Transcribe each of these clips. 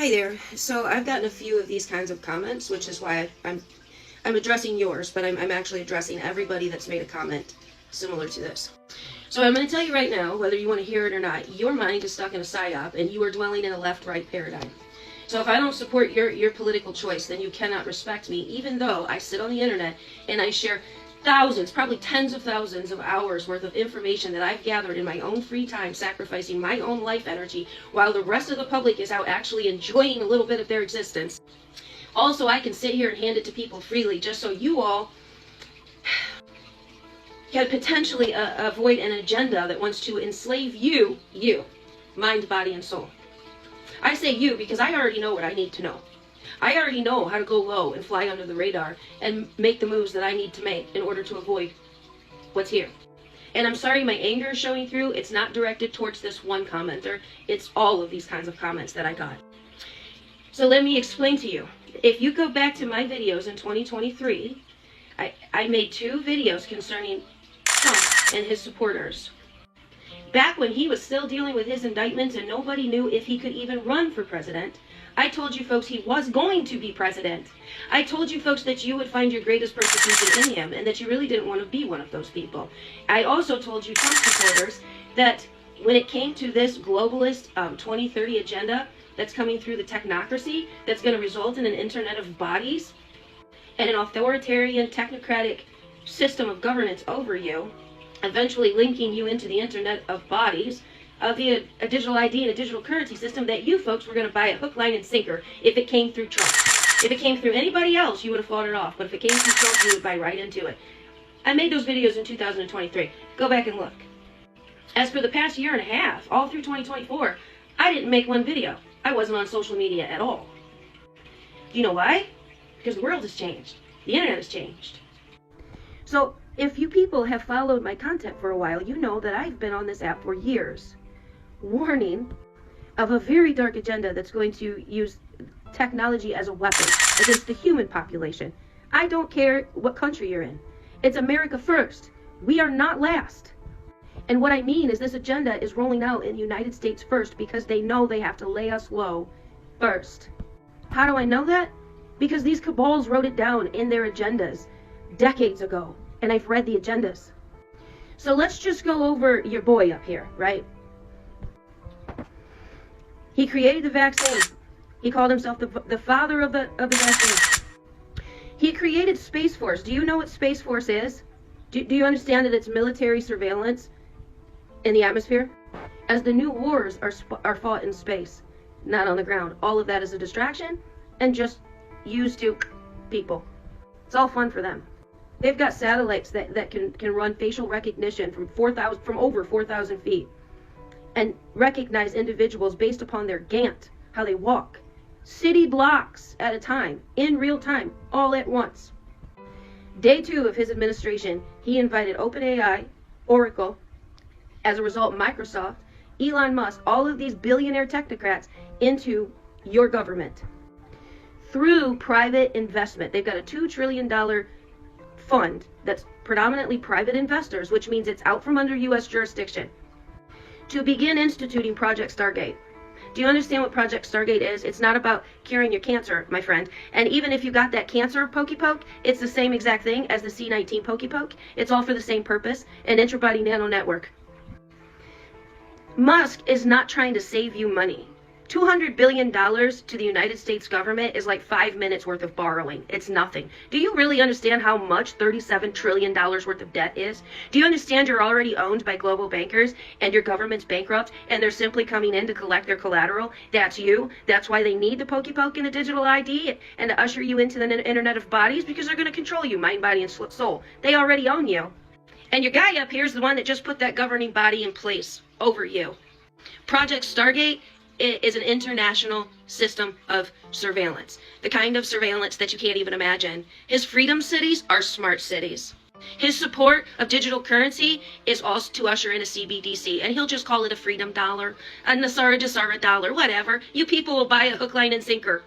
Hi there. So I've gotten a few of these kinds of comments, which is why I'm addressing yours, but I'm actually addressing everybody that's made a comment similar to this. So I'm going to tell you right now, whether you want to hear it or not, your mind is stuck in a psyop, and you are dwelling in a left-right paradigm. So if I don't support your political choice, then you cannot respect me, even though I sit on the internet and I share thousands, probably tens of thousands of hours worth of information that I've gathered in my own free time, sacrificing my own life energy, while the rest of the public is out actually enjoying a little bit of their existence. Also, I can sit here and hand it to people freely, just so you all can potentially avoid an agenda that wants to enslave you, mind, body, and soul. I say you because I already know what I need to know. I already know how to go low and fly under the radar and make the moves that I need to make in order to avoid what's here. And I'm sorry my anger is showing through. It's not directed towards this one commenter. It's all of these kinds of comments that I got. So let me explain to you. If you go back to my videos in 2023, I made 2 videos concerning Trump and his supporters. Back when he was still dealing with his indictments and nobody knew if he could even run for president, I told you folks he was going to be president. I told you folks that you would find your greatest persecution in him and that you really didn't want to be one of those people. I also told you Trump supporters that when it came to this globalist 2030 agenda that's coming through the technocracy, that's going to result in an internet of bodies and an authoritarian technocratic system of governance over you, eventually linking you into the internet of bodies, via a digital ID and a digital currency system, that you folks were going to buy it hook, line, and sinker if it came through Trump. If it came through anybody else, you would have fought it off. But if it came through Trump, you would buy right into it. I made those videos in 2023. Go back and look. As for the past year and a half, all through 2024, I didn't make one video. I wasn't on social media at all. Do you know why? Because the world has changed. The internet has changed. So if you people have followed my content for a while, you know that I've been on this app for years, warning of a very dark agenda that's going to use technology as a weapon against the human population. I don't care what country you're in. It's America first. We are not last. And what I mean is this agenda is rolling out in the United States first because they know they have to lay us low first. How do I know that? Because these cabals wrote it down in their agendas decades ago, and I've read the agendas. So let's just go over your boy up here, right? He created the vaccine. He called himself the father of the vaccine. He created Space Force. Do you know what Space Force is? Do you understand that it's military surveillance in the atmosphere? As the new wars are fought in space, not on the ground. All of that is a distraction and just used to people. It's all fun for them. They've got satellites that can run facial recognition from over 4,000 feet and recognize individuals based upon their gait, how they walk, city blocks at a time, in real time, all at once. Day 2 of his administration, he invited OpenAI, Oracle, as a result Microsoft, Elon Musk, all of these billionaire technocrats into your government through private investment. They've got a $2 trillion fund that's predominantly private investors, which means it's out from under U.S. jurisdiction, to begin instituting Project Stargate. Do you understand what Project Stargate is? It's not about curing your cancer, my friend. And even if you got that cancer pokey poke, it's the same exact thing as the C19 pokey poke. It's all for the same purpose, an intrabody nano network. Musk is not trying to save you money. $200 billion to the United States government is like 5 minutes worth of borrowing. It's nothing. Do you really understand how much $37 trillion worth of debt is? Do you understand you're already owned by global bankers and your government's bankrupt and they're simply coming in to collect their collateral? That's you. That's why they need the pokey poke and the digital ID and to usher you into the internet of bodies, because they're going to control you, mind, body, and soul. They already own you. And your guy up here is the one that just put that governing body in place over you. Project Stargate is an international system of surveillance, the kind of surveillance that you can't even imagine. His freedom cities are smart cities. His support of digital currency is also to usher in a CBDC, and he'll just call it a freedom dollar, a Nasara dollar, whatever. You people will buy a hook, line, and sinker.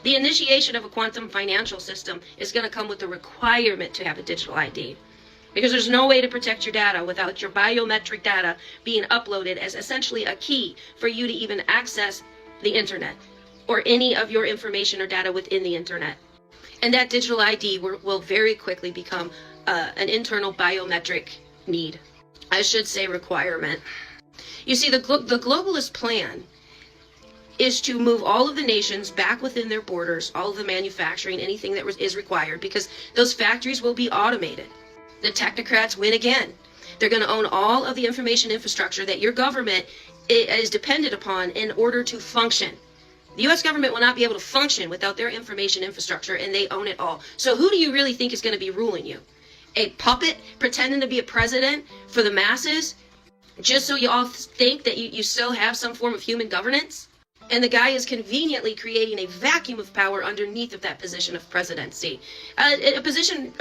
The initiation of a quantum financial system is going to come with the requirement to have a digital ID. Because there's no way to protect your data without your biometric data being uploaded as essentially a key for you to even access the internet. or any of your information or data within the internet. And that digital ID will very quickly become an internal biometric need. I should say requirement. You see, the globalist plan is to move all of the nations back within their borders, all of the manufacturing, anything that is required, because those factories will be automated. The technocrats win again. They're going to own all of the information infrastructure that your government is dependent upon in order to function. The U.S. government will not be able to function without their information infrastructure, and they own it all. So who do you really think is going to be ruling you? A puppet pretending to be a president for the masses, just so you all think that you still have some form of human governance? And the guy is conveniently creating a vacuum of power underneath of that position of presidency. A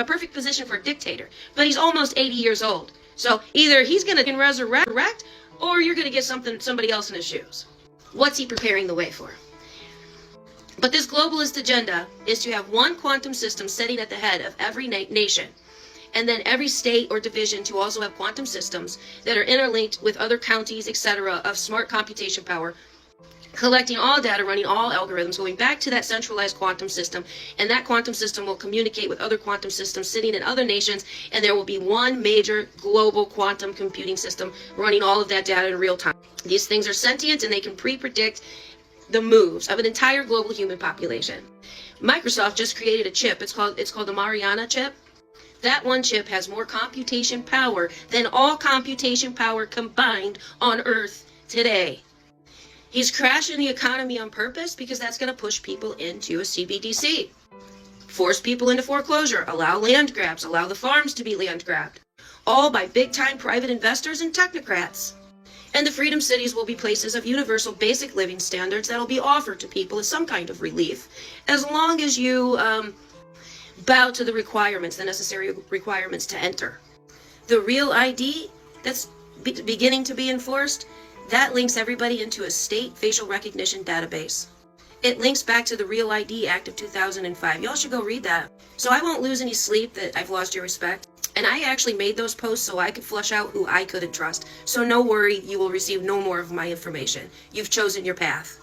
perfect position for a dictator. But he's almost 80 years old. So either he's going to resurrect, or you're going to get somebody else in his shoes. What's he preparing the way for? But this globalist agenda is to have one quantum system sitting at the head of every nation, and then every state or division to also have quantum systems that are interlinked with other counties, etc., of smart computation power, collecting all data, running all algorithms, going back to that centralized quantum system, and that quantum system will communicate with other quantum systems sitting in other nations, and there will be one major global quantum computing system running all of that data in real time. These things are sentient, and they can pre-predict the moves of an entire global human population. Microsoft just created a chip. It's called the Mariana chip. That one chip has more computation power than all computation power combined on Earth today. He's crashing the economy on purpose because that's going to push people into a CBDC. Force people into foreclosure, allow land grabs, allow the farms to be land grabbed. All by big-time private investors and technocrats. And the freedom cities will be places of universal basic living standards that will be offered to people as some kind of relief, as long as you bow to the requirements, the necessary requirements to enter. The real ID that's beginning to be enforced, that links everybody into a state facial recognition database. It links back to the Real ID Act of 2005. Y'all should go read that. So I won't lose any sleep that I've lost your respect. And I actually made those posts so I could flush out who I couldn't trust. So no worry, you will receive no more of my information. You've chosen your path.